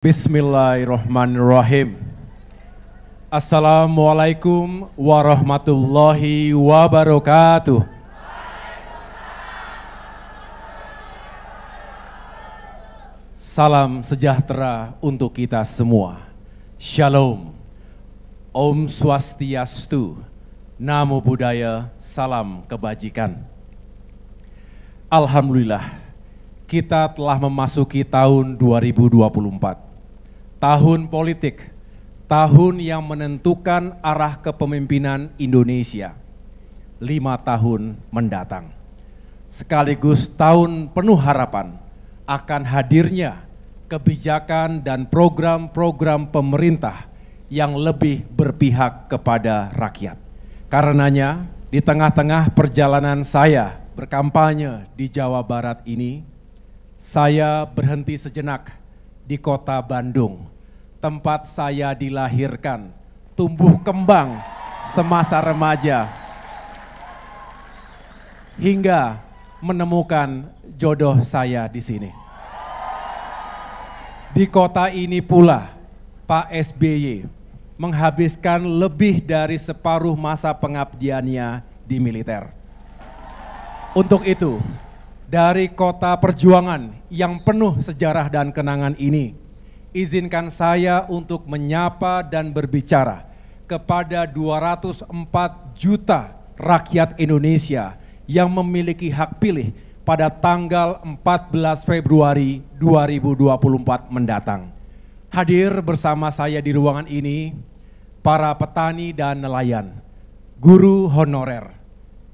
Bismillahirrahmanirrahim. Assalamualaikum warahmatullahi wabarakatuh. Salam sejahtera untuk kita semua. Shalom. Om Swastiastu. Namo Buddhaya. Salam kebajikan. Alhamdulillah, kita telah memasuki tahun 2024. Tahun politik, tahun yang menentukan arah kepemimpinan Indonesia 5 tahun mendatang. Sekaligus tahun penuh harapan akan hadirnya kebijakan dan program-program pemerintah yang lebih berpihak kepada rakyat. Karenanya, di tengah-tengah perjalanan saya berkampanye di Jawa Barat ini, saya berhenti sejenak di kota Bandung, tempat saya dilahirkan, tumbuh kembang semasa remaja, hingga menemukan jodoh saya di sini. Di kota ini pula, Pak SBY menghabiskan lebih dari separuh masa pengabdiannya di militer. Untuk itu, dari kota perjuangan yang penuh sejarah dan kenangan ini, izinkan saya untuk menyapa dan berbicara kepada 204 juta rakyat Indonesia yang memiliki hak pilih pada tanggal 14 Februari 2024 mendatang. Hadir bersama saya di ruangan ini, para petani dan nelayan, guru honorer,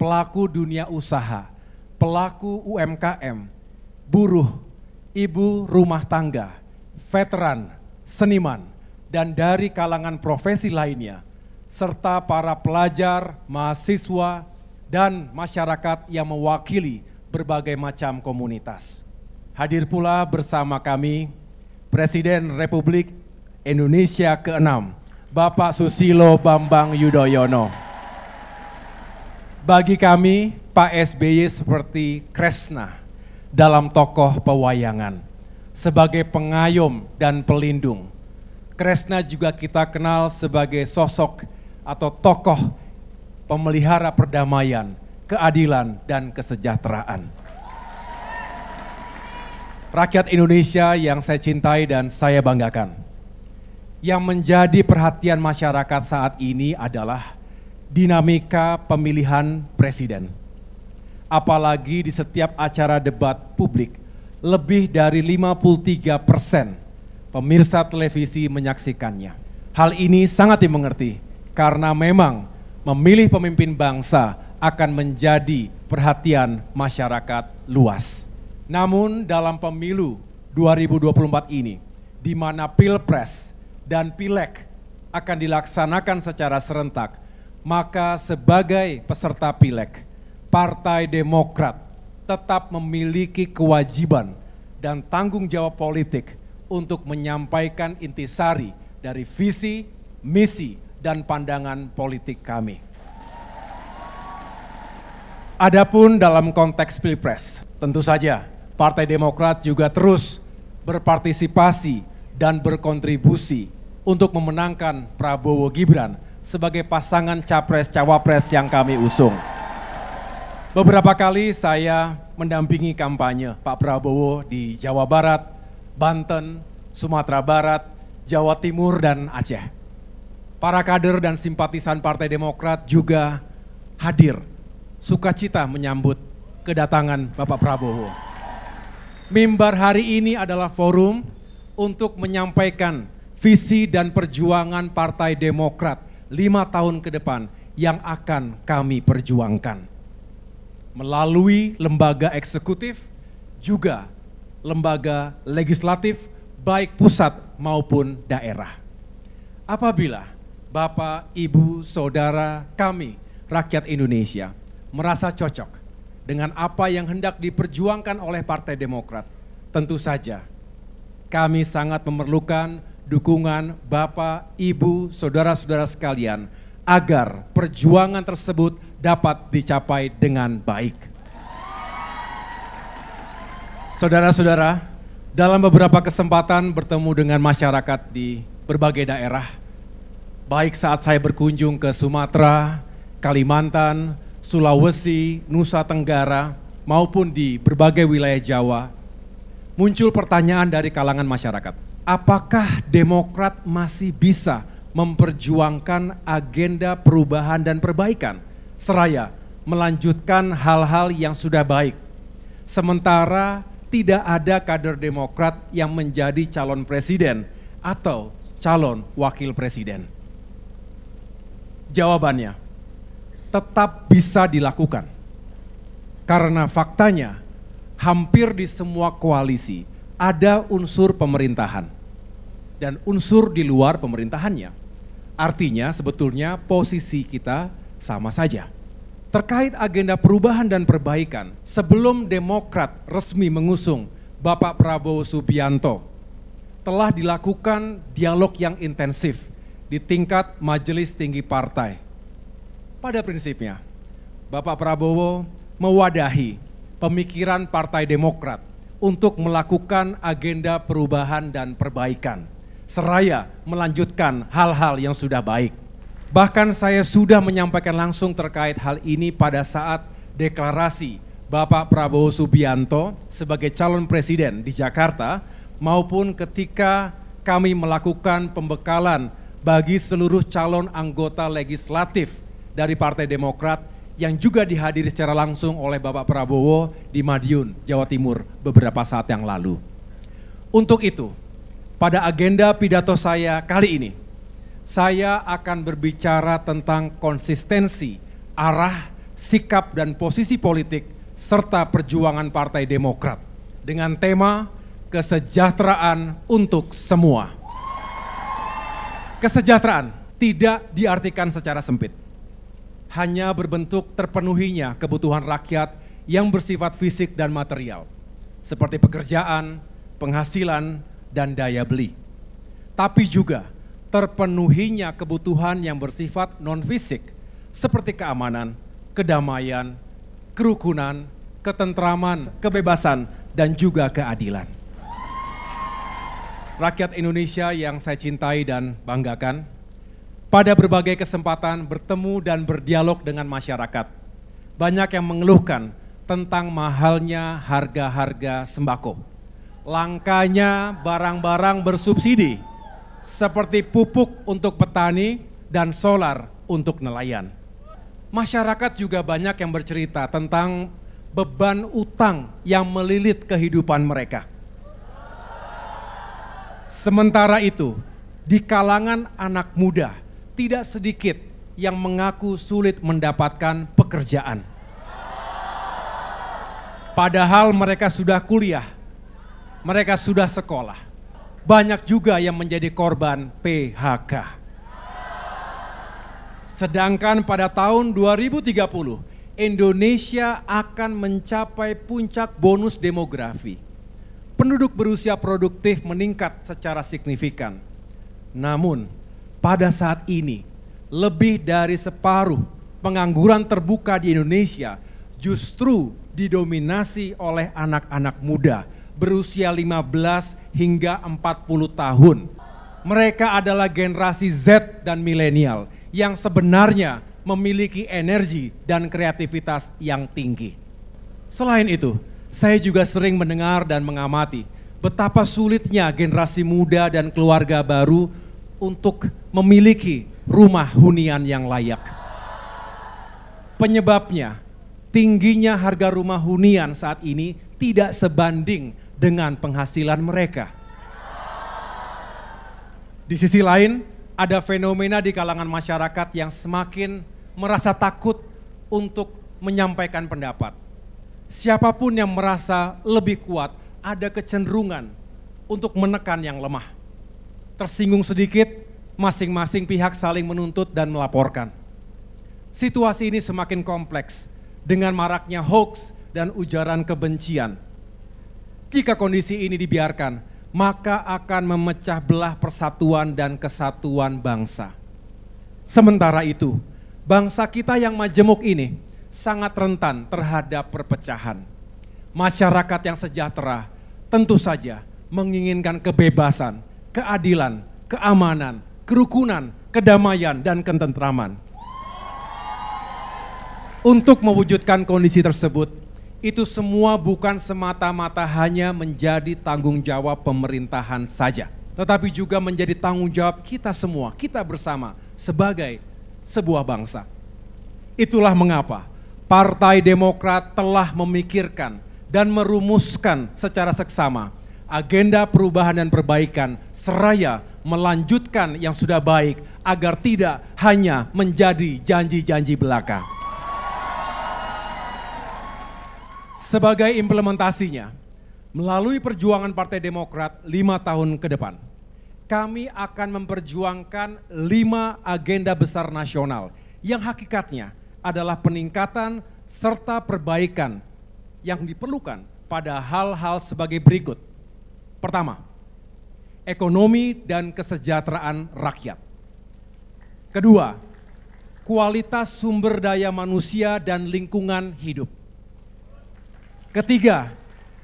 pelaku dunia usaha, pelaku UMKM, buruh, ibu rumah tangga, veteran, seniman, dan dari kalangan profesi lainnya, serta para pelajar, mahasiswa, dan masyarakat yang mewakili berbagai macam komunitas. Hadir pula bersama kami Presiden Republik Indonesia ke-6, Bapak Susilo Bambang Yudhoyono. Bagi kami, Pak SBY seperti Kresna dalam tokoh pewayangan, sebagai pengayom dan pelindung. Kresna juga kita kenal sebagai sosok atau tokoh pemelihara perdamaian, keadilan, dan kesejahteraan. Rakyat Indonesia yang saya cintai dan saya banggakan, yang menjadi perhatian masyarakat saat ini adalah dinamika pemilihan presiden. Apalagi di setiap acara debat publik, lebih dari 53% pemirsa televisi menyaksikannya. Hal ini sangat dimengerti karena memang memilih pemimpin bangsa akan menjadi perhatian masyarakat luas. Namun dalam pemilu 2024 ini, di mana Pilpres dan Pileg akan dilaksanakan secara serentak, maka sebagai peserta Pileg, Partai Demokrat tetap memiliki kewajiban dan tanggung jawab politik untuk menyampaikan intisari dari visi, misi, dan pandangan politik kami. Adapun dalam konteks Pilpres, tentu saja Partai Demokrat juga terus berpartisipasi dan berkontribusi untuk memenangkan Prabowo Gibran sebagai pasangan capres-cawapres yang kami usung. Beberapa kali saya mendampingi kampanye Pak Prabowo di Jawa Barat, Banten, Sumatera Barat, Jawa Timur, dan Aceh. Para kader dan simpatisan Partai Demokrat juga hadir, sukacita menyambut kedatangan Bapak Prabowo. Mimbar hari ini adalah forum untuk menyampaikan visi dan perjuangan Partai Demokrat 5 tahun ke depan yang akan kami perjuangkan. Melalui lembaga eksekutif, juga lembaga legislatif, baik pusat maupun daerah. Apabila Bapak, Ibu, Saudara kami, rakyat Indonesia, merasa cocok dengan apa yang hendak diperjuangkan oleh Partai Demokrat, tentu saja kami sangat memerlukan dukungan Bapak, Ibu, Saudara-saudara sekalian, agar perjuangan tersebut dapat dicapai dengan baik. Saudara-saudara, Dalam beberapa kesempatan bertemu dengan masyarakat di berbagai daerah, baik saat saya berkunjung ke Sumatera, Kalimantan, Sulawesi, Nusa Tenggara, maupun di berbagai wilayah Jawa, muncul pertanyaan dari kalangan masyarakat. Apakah Demokrat masih bisa memperjuangkan agenda perubahan dan perbaikan, seraya melanjutkan hal-hal yang sudah baik, sementara tidak ada kader Demokrat yang menjadi calon presiden atau calon wakil presiden? Jawabannya, tetap bisa dilakukan. Karena faktanya, hampir di semua koalisi ada unsur pemerintahan dan unsur di luar pemerintahannya. Artinya sebetulnya posisi kita sama saja. Terkait agenda perubahan dan perbaikan, sebelum Demokrat resmi mengusung Bapak Prabowo Subianto, telah dilakukan dialog yang intensif di tingkat Majelis Tinggi Partai. Pada prinsipnya, Bapak Prabowo mewadahi pemikiran Partai Demokrat untuk melakukan agenda perubahan dan perbaikan, seraya melanjutkan hal-hal yang sudah baik. Bahkan saya sudah menyampaikan langsung terkait hal ini pada saat deklarasi Bapak Prabowo Subianto sebagai calon presiden di Jakarta, maupun ketika kami melakukan pembekalan bagi seluruh calon anggota legislatif dari Partai Demokrat yang juga dihadiri secara langsung oleh Bapak Prabowo di Madiun, Jawa Timur beberapa saat yang lalu. Untuk itu, pada agenda pidato saya kali ini, saya akan berbicara tentang konsistensi, arah, sikap dan posisi politik serta perjuangan Partai Demokrat dengan tema kesejahteraan untuk semua. Kesejahteraan tidak diartikan secara sempit, hanya berbentuk terpenuhinya kebutuhan rakyat yang bersifat fisik dan material, seperti pekerjaan, penghasilan, dan daya beli. Tapi juga terpenuhinya kebutuhan yang bersifat non-fisik, seperti keamanan, kedamaian, kerukunan, ketentraman, kebebasan, dan juga keadilan. Rakyat Indonesia yang saya cintai dan banggakan, pada berbagai kesempatan bertemu dan berdialog dengan masyarakat, banyak yang mengeluhkan tentang mahalnya harga-harga sembako, langkanya barang-barang bersubsidi, seperti pupuk untuk petani dan solar untuk nelayan. Masyarakat juga banyak yang bercerita tentang beban utang yang melilit kehidupan mereka. Sementara itu, di kalangan anak muda, tidak sedikit yang mengaku sulit mendapatkan pekerjaan. Padahal mereka sudah kuliah, mereka sudah sekolah. Banyak juga yang menjadi korban PHK. Sedangkan pada tahun 2030, Indonesia akan mencapai puncak bonus demografi. Penduduk berusia produktif meningkat secara signifikan. Namun, pada saat ini, lebih dari separuh pengangguran terbuka di Indonesia justru didominasi oleh anak-anak muda berusia 15 hingga 40 tahun. Mereka adalah generasi Z dan milenial yang sebenarnya memiliki energi dan kreativitas yang tinggi. Selain itu, saya juga sering mendengar dan mengamati betapa sulitnya generasi muda dan keluarga baru untuk memiliki rumah hunian yang layak. Penyebabnya, tingginya harga rumah hunian saat ini tidak sebanding dengan penghasilan mereka. Di sisi lain, ada fenomena di kalangan masyarakat yang semakin merasa takut untuk menyampaikan pendapat. Siapapun yang merasa lebih kuat, ada kecenderungan untuk menekan yang lemah. Tersinggung sedikit, masing-masing pihak saling menuntut dan melaporkan. Situasi ini semakin kompleks dengan maraknya hoax dan ujaran kebencian. Jika kondisi ini dibiarkan, maka akan memecah belah persatuan dan kesatuan bangsa. Sementara itu, bangsa kita yang majemuk ini sangat rentan terhadap perpecahan. Masyarakat yang sejahtera tentu saja menginginkan kebebasan, keadilan, keamanan, kerukunan, kedamaian, dan ketentraman. Untuk mewujudkan kondisi tersebut, itu semua bukan semata-mata hanya menjadi tanggung jawab pemerintahan saja, tetapi juga menjadi tanggung jawab kita semua, kita bersama sebagai sebuah bangsa. Itulah mengapa Partai Demokrat telah memikirkan dan merumuskan secara seksama agenda perubahan dan perbaikan seraya melanjutkan yang sudah baik agar tidak hanya menjadi janji-janji belaka. Sebagai implementasinya, melalui perjuangan Partai Demokrat 5 tahun ke depan, kami akan memperjuangkan 5 agenda besar nasional yang hakikatnya adalah peningkatan serta perbaikan yang diperlukan pada hal-hal sebagai berikut. Pertama, ekonomi dan kesejahteraan rakyat. Kedua, kualitas sumber daya manusia dan lingkungan hidup. Ketiga,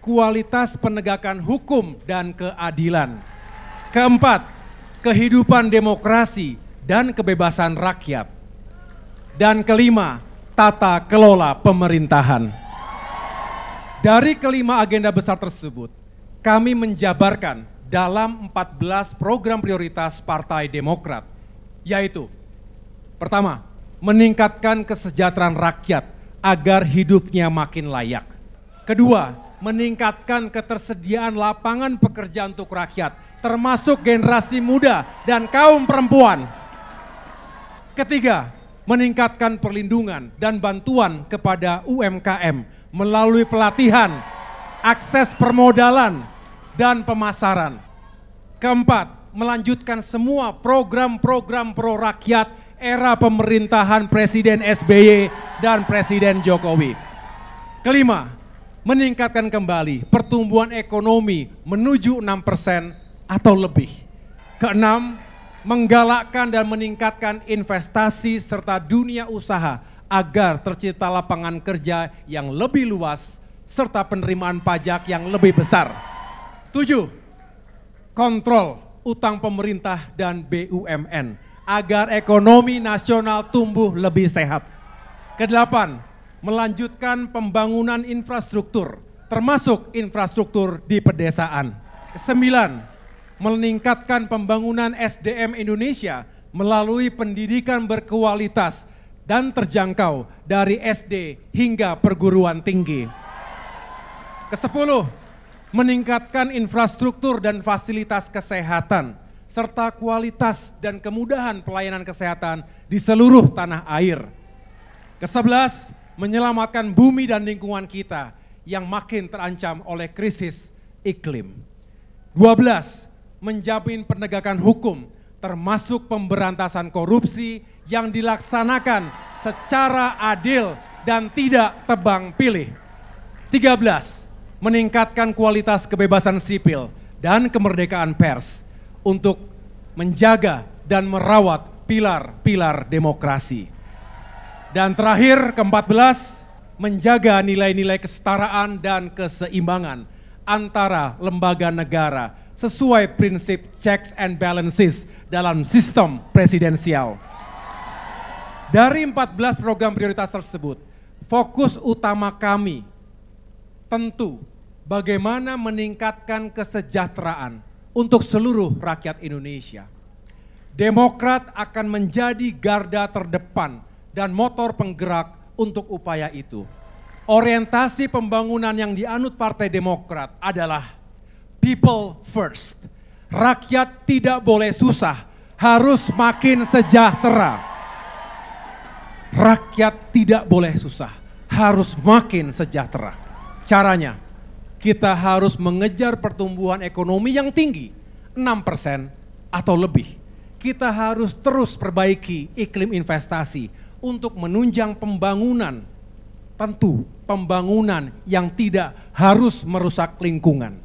kualitas penegakan hukum dan keadilan. Keempat, kehidupan demokrasi dan kebebasan rakyat. Dan kelima, tata kelola pemerintahan. Dari kelima agenda besar tersebut, kami menjabarkan dalam 14 program prioritas Partai Demokrat, yaitu pertama, meningkatkan kesejahteraan rakyat agar hidupnya makin layak. Kedua, meningkatkan ketersediaan lapangan pekerjaan untuk rakyat, termasuk generasi muda dan kaum perempuan. Ketiga, meningkatkan perlindungan dan bantuan kepada UMKM melalui pelatihan, akses permodalan, dan pemasaran. Keempat, melanjutkan semua program-program pro rakyat era pemerintahan Presiden SBY dan Presiden Jokowi. Kelima, meningkatkan kembali pertumbuhan ekonomi menuju 6% atau lebih. Keenam, menggalakkan dan meningkatkan investasi serta dunia usaha agar tercipta lapangan kerja yang lebih luas serta penerimaan pajak yang lebih besar. 7, kontrol utang pemerintah dan BUMN agar ekonomi nasional tumbuh lebih sehat. Kedelapan, melanjutkan pembangunan infrastruktur, termasuk infrastruktur di pedesaan. Kesembilan, meningkatkan pembangunan SDM Indonesia melalui pendidikan berkualitas dan terjangkau dari SD hingga perguruan tinggi. Kesepuluh, meningkatkan infrastruktur dan fasilitas kesehatan, serta kualitas dan kemudahan pelayanan kesehatan di seluruh tanah air. Kesebelas, menyelamatkan bumi dan lingkungan kita yang makin terancam oleh krisis iklim. 12, menjamin penegakan hukum termasuk pemberantasan korupsi yang dilaksanakan secara adil dan tidak tebang pilih. 13, meningkatkan kualitas kebebasan sipil dan kemerdekaan pers untuk menjaga dan merawat pilar-pilar demokrasi. Dan terakhir, ke-14, menjaga nilai-nilai kesetaraan dan keseimbangan antara lembaga negara sesuai prinsip checks and balances dalam sistem presidensial. Dari 14 program prioritas tersebut, fokus utama kami tentu bagaimana meningkatkan kesejahteraan untuk seluruh rakyat Indonesia. Demokrat akan menjadi garda terdepan dan motor penggerak untuk upaya itu. Orientasi pembangunan yang dianut Partai Demokrat adalah people first. Rakyat tidak boleh susah, harus makin sejahtera. Rakyat tidak boleh susah, harus makin sejahtera. Caranya, kita harus mengejar pertumbuhan ekonomi yang tinggi, 6% atau lebih. Kita harus terus perbaiki iklim investasi untuk menunjang pembangunan, tentu pembangunan yang tidak harus merusak lingkungan.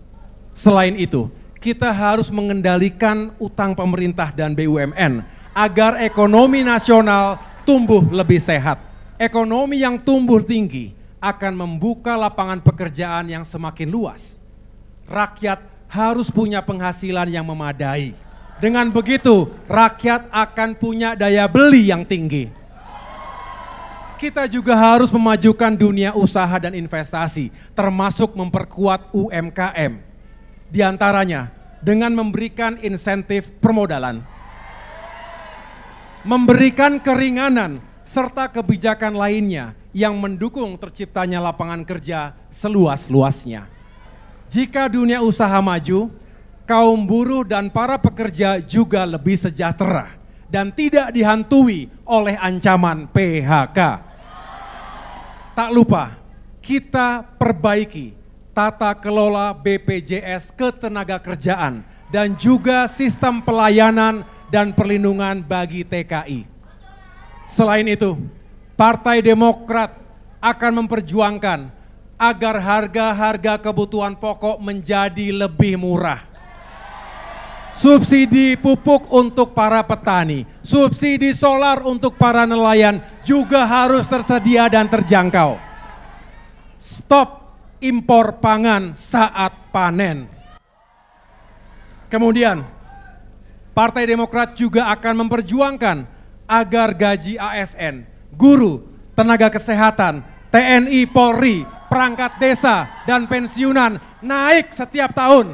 Selain itu, kita harus mengendalikan utang pemerintah dan BUMN agar ekonomi nasional tumbuh lebih sehat. Ekonomi yang tumbuh tinggi akan membuka lapangan pekerjaan yang semakin luas. Rakyat harus punya penghasilan yang memadai. Dengan begitu, rakyat akan punya daya beli yang tinggi. Kita juga harus memajukan dunia usaha dan investasi, termasuk memperkuat UMKM. Di antaranya dengan memberikan insentif permodalan, memberikan keringanan, serta kebijakan lainnya yang mendukung terciptanya lapangan kerja seluas-luasnya. Jika dunia usaha maju, kaum buruh dan para pekerja juga lebih sejahtera dan tidak dihantui oleh ancaman PHK. Tak lupa, kita perbaiki tata kelola BPJS Ketenagakerjaan dan juga sistem pelayanan dan perlindungan bagi TKI. Selain itu, Partai Demokrat akan memperjuangkan agar harga-harga kebutuhan pokok menjadi lebih murah. Subsidi pupuk untuk para petani, subsidi solar untuk para nelayan juga harus tersedia dan terjangkau. Stop impor pangan saat panen. Kemudian, Partai Demokrat juga akan memperjuangkan agar gaji ASN, guru, tenaga kesehatan, TNI, Polri, perangkat desa, dan pensiunan naik setiap tahun.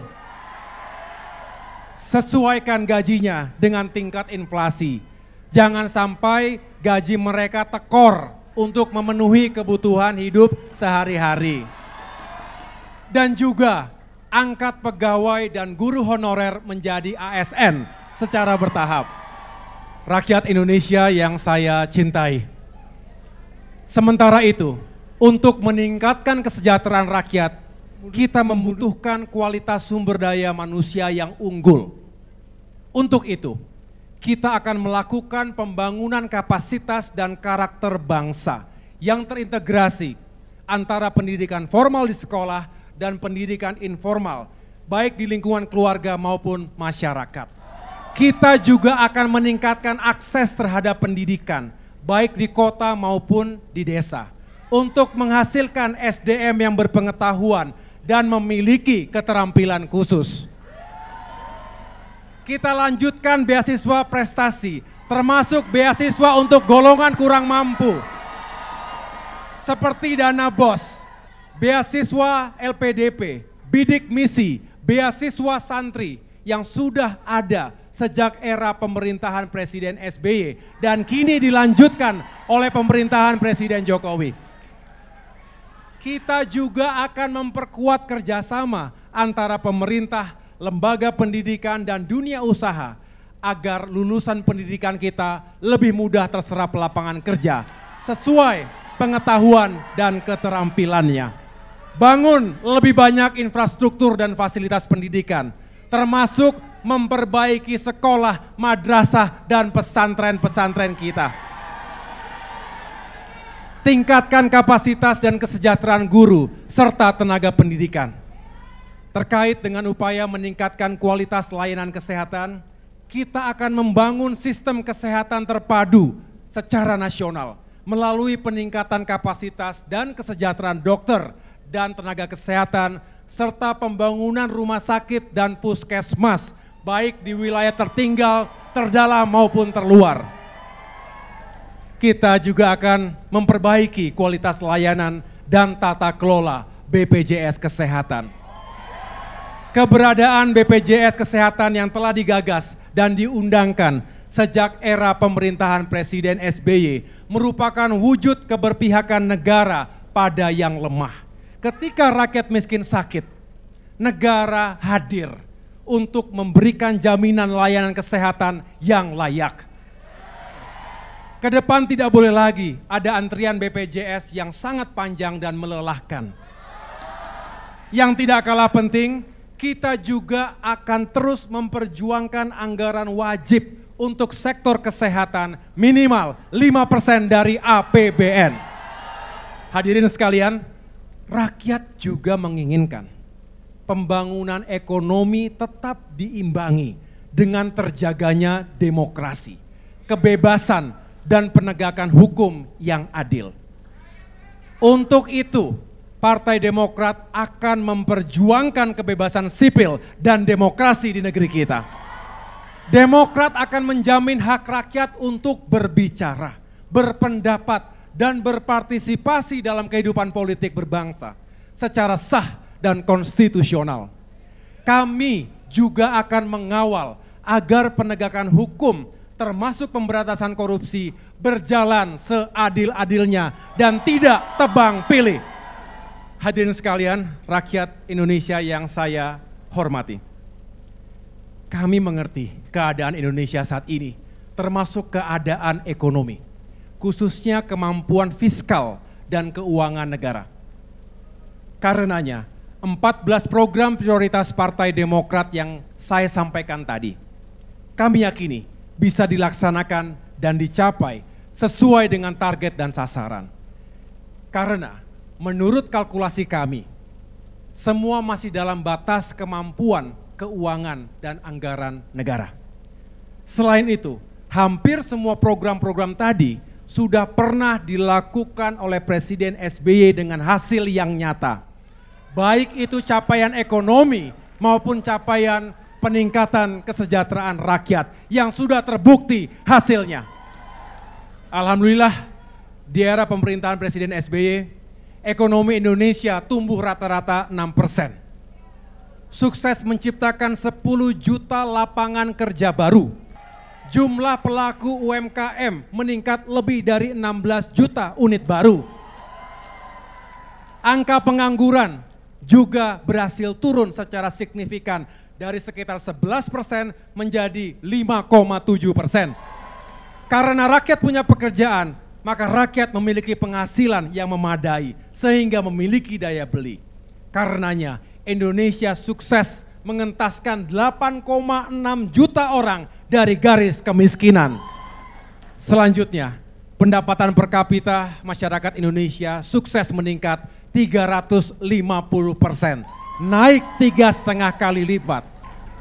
Sesuaikan gajinya dengan tingkat inflasi. Jangan sampai gaji mereka tekor untuk memenuhi kebutuhan hidup sehari-hari. Dan juga angkat pegawai dan guru honorer menjadi ASN secara bertahap. Rakyat Indonesia yang saya cintai. Sementara itu, untuk meningkatkan kesejahteraan rakyat, kita membutuhkan kualitas sumber daya manusia yang unggul. Untuk itu, kita akan melakukan pembangunan kapasitas dan karakter bangsa yang terintegrasi antara pendidikan formal di sekolah dan pendidikan informal, baik di lingkungan keluarga maupun masyarakat. Kita juga akan meningkatkan akses terhadap pendidikan, baik di kota maupun di desa, untuk menghasilkan SDM yang berpengetahuan dan memiliki keterampilan khusus. Kita lanjutkan beasiswa prestasi, termasuk beasiswa untuk golongan kurang mampu, seperti dana BOS, beasiswa LPDP, bidik misi, beasiswa santri yang sudah ada sejak era pemerintahan Presiden SBY dan kini dilanjutkan oleh pemerintahan Presiden Jokowi. Kita juga akan memperkuat kerjasama antara pemerintah, lembaga pendidikan dan dunia usaha agar lulusan pendidikan kita lebih mudah terserap lapangan kerja sesuai pengetahuan dan keterampilannya. Bangun lebih banyak infrastruktur dan fasilitas pendidikan, termasuk memperbaiki sekolah, madrasah, dan pesantren-pesantren kita. Tingkatkan kapasitas dan kesejahteraan guru serta tenaga pendidikan. Terkait dengan upaya meningkatkan kualitas layanan kesehatan, kita akan membangun sistem kesehatan terpadu secara nasional melalui peningkatan kapasitas dan kesejahteraan dokter dan tenaga kesehatan serta pembangunan rumah sakit dan puskesmas baik di wilayah tertinggal, terdalam maupun terluar. Kita juga akan memperbaiki kualitas layanan dan tata kelola BPJS Kesehatan. Keberadaan BPJS Kesehatan yang telah digagas dan diundangkan sejak era pemerintahan Presiden SBY merupakan wujud keberpihakan negara pada yang lemah. Ketika rakyat miskin sakit, negara hadir untuk memberikan jaminan layanan kesehatan yang layak. Ke depan tidak boleh lagi ada antrian BPJS yang sangat panjang dan melelahkan. Yang tidak kalah penting, kita juga akan terus memperjuangkan anggaran wajib untuk sektor kesehatan minimal 5% dari APBN. Hadirin sekalian, rakyat juga menginginkan pembangunan ekonomi tetap diimbangi dengan terjaganya demokrasi, kebebasan, dan penegakan hukum yang adil. Untuk itu, Partai Demokrat akan memperjuangkan kebebasan sipil dan demokrasi di negeri kita. Demokrat akan menjamin hak rakyat untuk berbicara, berpendapat, dan berpartisipasi dalam kehidupan politik berbangsa secara sah dan konstitusional. Kami juga akan mengawal agar penegakan hukum termasuk pemberantasan korupsi berjalan seadil-adilnya dan tidak tebang pilih. Hadirin sekalian, rakyat Indonesia yang saya hormati. Kami mengerti keadaan Indonesia saat ini, termasuk keadaan ekonomi, khususnya kemampuan fiskal dan keuangan negara. Karenanya, 14 program prioritas Partai Demokrat yang saya sampaikan tadi, kami yakini bisa dilaksanakan dan dicapai sesuai dengan target dan sasaran. Karena menurut kalkulasi kami, semua masih dalam batas kemampuan keuangan dan anggaran negara. Selain itu, hampir semua program-program tadi sudah pernah dilakukan oleh Presiden SBY dengan hasil yang nyata. Baik itu capaian ekonomi maupun capaian peningkatan kesejahteraan rakyat yang sudah terbukti hasilnya. Alhamdulillah, di era pemerintahan Presiden SBY, ekonomi Indonesia tumbuh rata-rata 6%. Sukses menciptakan 10 juta lapangan kerja baru. Jumlah pelaku UMKM meningkat lebih dari 16 juta unit baru. Angka pengangguran juga berhasil turun secara signifikan dari sekitar 11% menjadi 5,7%. Karena rakyat punya pekerjaan, maka rakyat memiliki penghasilan yang memadai sehingga memiliki daya beli. Karenanya Indonesia sukses mengentaskan 8,6 juta orang dari garis kemiskinan. Selanjutnya, pendapatan per kapita masyarakat Indonesia sukses meningkat 350%, naik 3,5 kali lipat.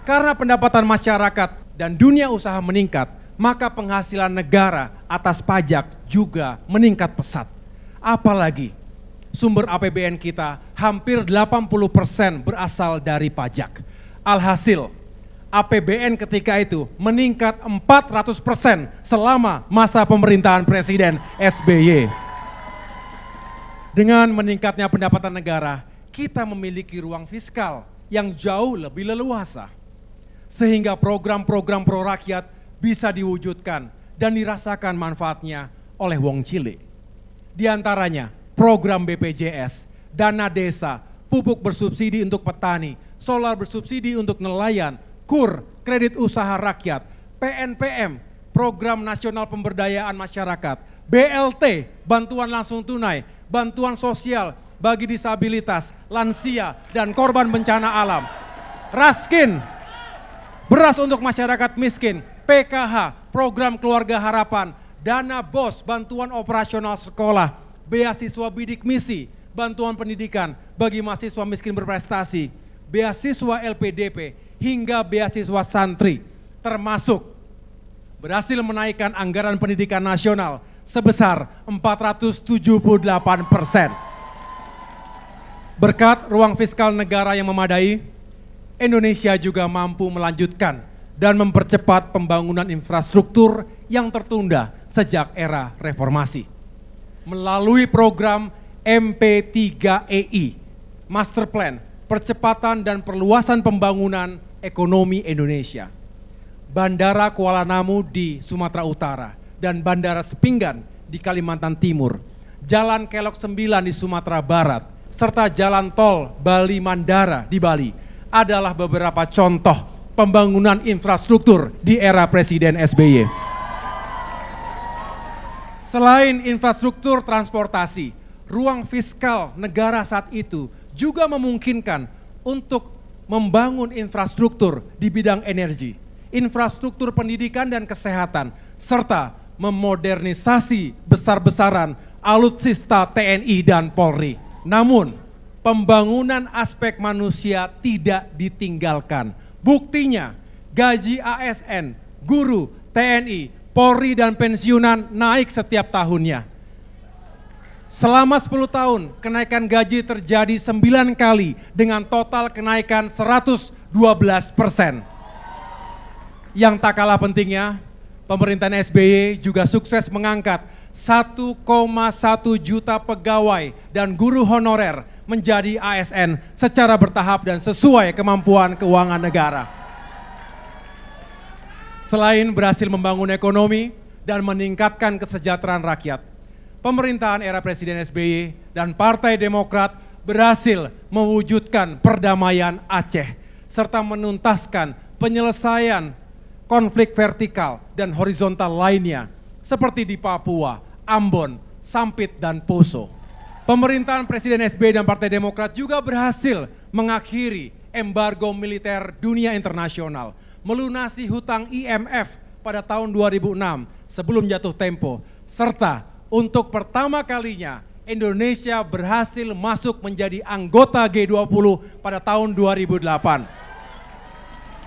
Karena pendapatan masyarakat dan dunia usaha meningkat, maka penghasilan negara atas pajak juga meningkat pesat. Apalagi sumber APBN kita hampir 80% berasal dari pajak. Alhasil APBN ketika itu meningkat 400% selama masa pemerintahan Presiden SBY. Dengan meningkatnya pendapatan negara, kita memiliki ruang fiskal yang jauh lebih leluasa. Sehingga program-program pro rakyat bisa diwujudkan dan dirasakan manfaatnya oleh wong cilik. Di antaranya program BPJS, dana desa, pupuk bersubsidi untuk petani, solar bersubsidi untuk nelayan, KUR, kredit usaha rakyat, PNPM, program nasional pemberdayaan masyarakat, BLT, bantuan langsung tunai, bantuan sosial bagi disabilitas, lansia, dan korban bencana alam. Raskin, beras untuk masyarakat miskin, PKH, program keluarga harapan, dana BOS, bantuan operasional sekolah, beasiswa bidik misi, bantuan pendidikan bagi mahasiswa miskin berprestasi, beasiswa LPDP, hingga beasiswa santri, termasuk berhasil menaikkan anggaran pendidikan nasional sebesar 478%. Berkat ruang fiskal negara yang memadai, Indonesia juga mampu melanjutkan dan mempercepat pembangunan infrastruktur yang tertunda sejak era reformasi. Melalui program MP3EI, Master Plan, Percepatan dan Perluasan Pembangunan Ekonomi Indonesia. Bandara Kuala Namu di Sumatera Utara dan Bandara Sepinggan di Kalimantan Timur, Jalan Kelok 9 di Sumatera Barat, serta Jalan Tol Bali Mandara di Bali adalah beberapa contoh pembangunan infrastruktur di era Presiden SBY. Selain infrastruktur transportasi, ruang fiskal negara saat itu juga memungkinkan untuk membangun infrastruktur di bidang energi, infrastruktur pendidikan dan kesehatan, serta memodernisasi besar-besaran alutsista TNI dan Polri. Namun, pembangunan aspek manusia tidak ditinggalkan. Buktinya, gaji ASN, guru, TNI, Polri dan pensiunan naik setiap tahunnya. Selama 10 tahun, kenaikan gaji terjadi 9 kali dengan total kenaikan 112%. Yang tak kalah pentingnya, pemerintahan SBY juga sukses mengangkat 1,1 juta pegawai dan guru honorer menjadi ASN secara bertahap dan sesuai kemampuan keuangan negara. Selain berhasil membangun ekonomi dan meningkatkan kesejahteraan rakyat, pemerintahan era Presiden SBY dan Partai Demokrat berhasil mewujudkan perdamaian Aceh serta menuntaskan penyelesaian konflik vertikal dan horizontal lainnya seperti di Papua, Ambon, Sampit, dan Poso. Pemerintahan Presiden SBY dan Partai Demokrat juga berhasil mengakhiri embargo militer dunia internasional, melunasi hutang IMF pada tahun 2006 sebelum jatuh tempo, serta untuk pertama kalinya Indonesia berhasil masuk menjadi anggota G20 pada tahun 2008.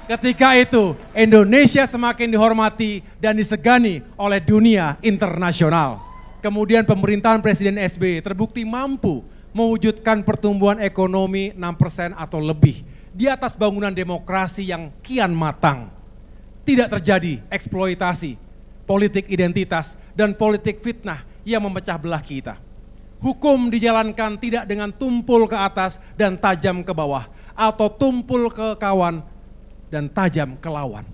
Ketika itu Indonesia semakin dihormati dan disegani oleh dunia internasional. Kemudian pemerintahan Presiden SBY terbukti mampu mewujudkan pertumbuhan ekonomi 6% atau lebih di atas bangunan demokrasi yang kian matang. Tidak terjadi eksploitasi, politik identitas, dan politik fitnah yang memecah belah kita. Hukum dijalankan tidak dengan tumpul ke atas dan tajam ke bawah, atau tumpul ke kawan dan tajam ke lawan.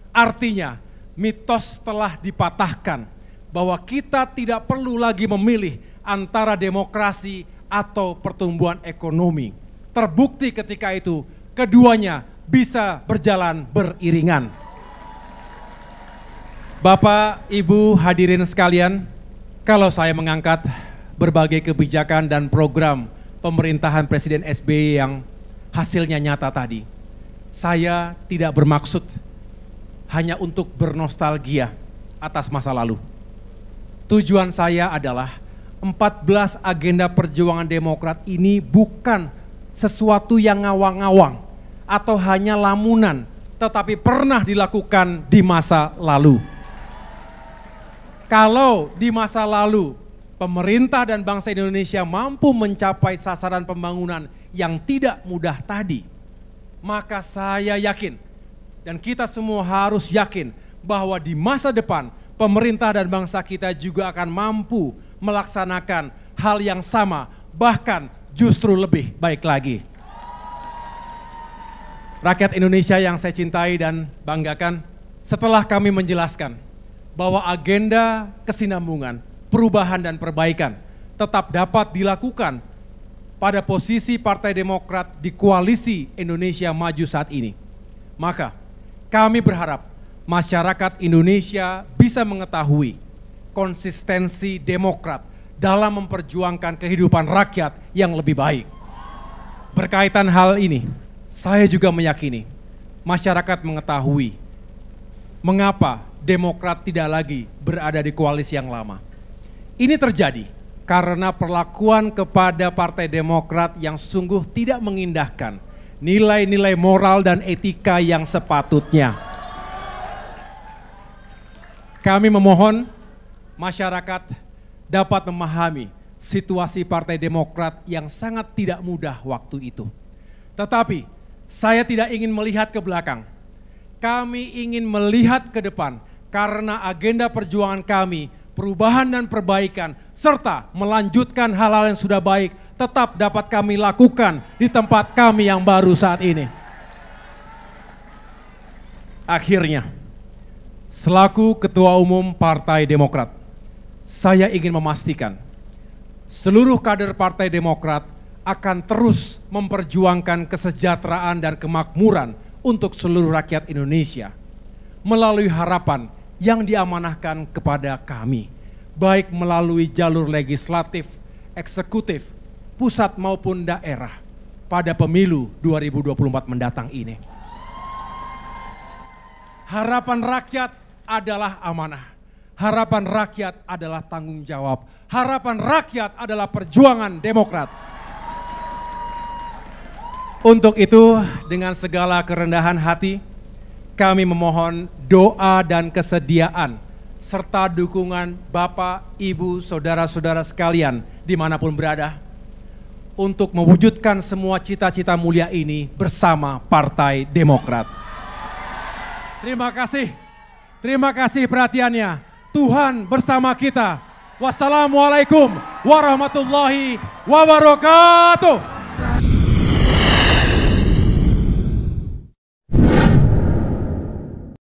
Artinya, mitos telah dipatahkan bahwa kita tidak perlu lagi memilih antara demokrasi atau pertumbuhan ekonomi. Terbukti ketika itu, keduanya bisa berjalan beriringan. Bapak, Ibu hadirin sekalian, kalau saya mengangkat berbagai kebijakan dan program pemerintahan Presiden SBY yang hasilnya nyata tadi, saya tidak bermaksud hanya untuk bernostalgia atas masa lalu. Tujuan saya adalah 14 agenda perjuangan Demokrat ini bukan sesuatu yang ngawang-ngawang atau hanya lamunan, tetapi pernah dilakukan di masa lalu. Kalau di masa lalu pemerintah dan bangsa Indonesia mampu mencapai sasaran pembangunan yang tidak mudah tadi, maka saya yakin dan kita semua harus yakin bahwa di masa depan pemerintah dan bangsa kita juga akan mampu melaksanakan hal yang sama, bahkan justru lebih baik lagi. Rakyat Indonesia yang saya cintai dan banggakan, setelah kami menjelaskan bahwa agenda kesinambungan, perubahan dan perbaikan tetap dapat dilakukan pada posisi Partai Demokrat di koalisi Indonesia Maju saat ini, maka kami berharap masyarakat Indonesia bisa mengetahui konsistensi Demokrat dalam memperjuangkan kehidupan rakyat yang lebih baik. Berkaitan hal ini, saya juga meyakini masyarakat mengetahui mengapa Demokrat tidak lagi berada di koalisi yang lama. Ini terjadi karena perlakuan kepada Partai Demokrat yang sungguh tidak mengindahkan nilai-nilai moral dan etika yang sepatutnya. Kami memohon masyarakat dapat memahami situasi Partai Demokrat yang sangat tidak mudah waktu itu. Tetapi saya tidak ingin melihat ke belakang. Kami ingin melihat ke depan karena agenda perjuangan kami, perubahan dan perbaikan, serta melanjutkan hal-hal yang sudah baik tetap dapat kami lakukan di tempat kami yang baru saat ini. Akhirnya, selaku Ketua Umum Partai Demokrat, saya ingin memastikan seluruh kader Partai Demokrat akan terus memperjuangkan kesejahteraan dan kemakmuran untuk seluruh rakyat Indonesia melalui harapan yang diamanahkan kepada kami, baik melalui jalur legislatif, eksekutif, pusat maupun daerah pada pemilu 2024 mendatang ini. Harapan rakyat adalah amanah. Harapan rakyat adalah tanggung jawab. Harapan rakyat adalah perjuangan Demokrat. Untuk itu, dengan segala kerendahan hati, kami memohon doa dan kesediaan serta dukungan Bapak, Ibu, Saudara-saudara sekalian dimanapun berada untuk mewujudkan semua cita-cita mulia ini bersama Partai Demokrat. Terima kasih perhatiannya. Tuhan bersama kita. Wassalamualaikum warahmatullahi wabarakatuh.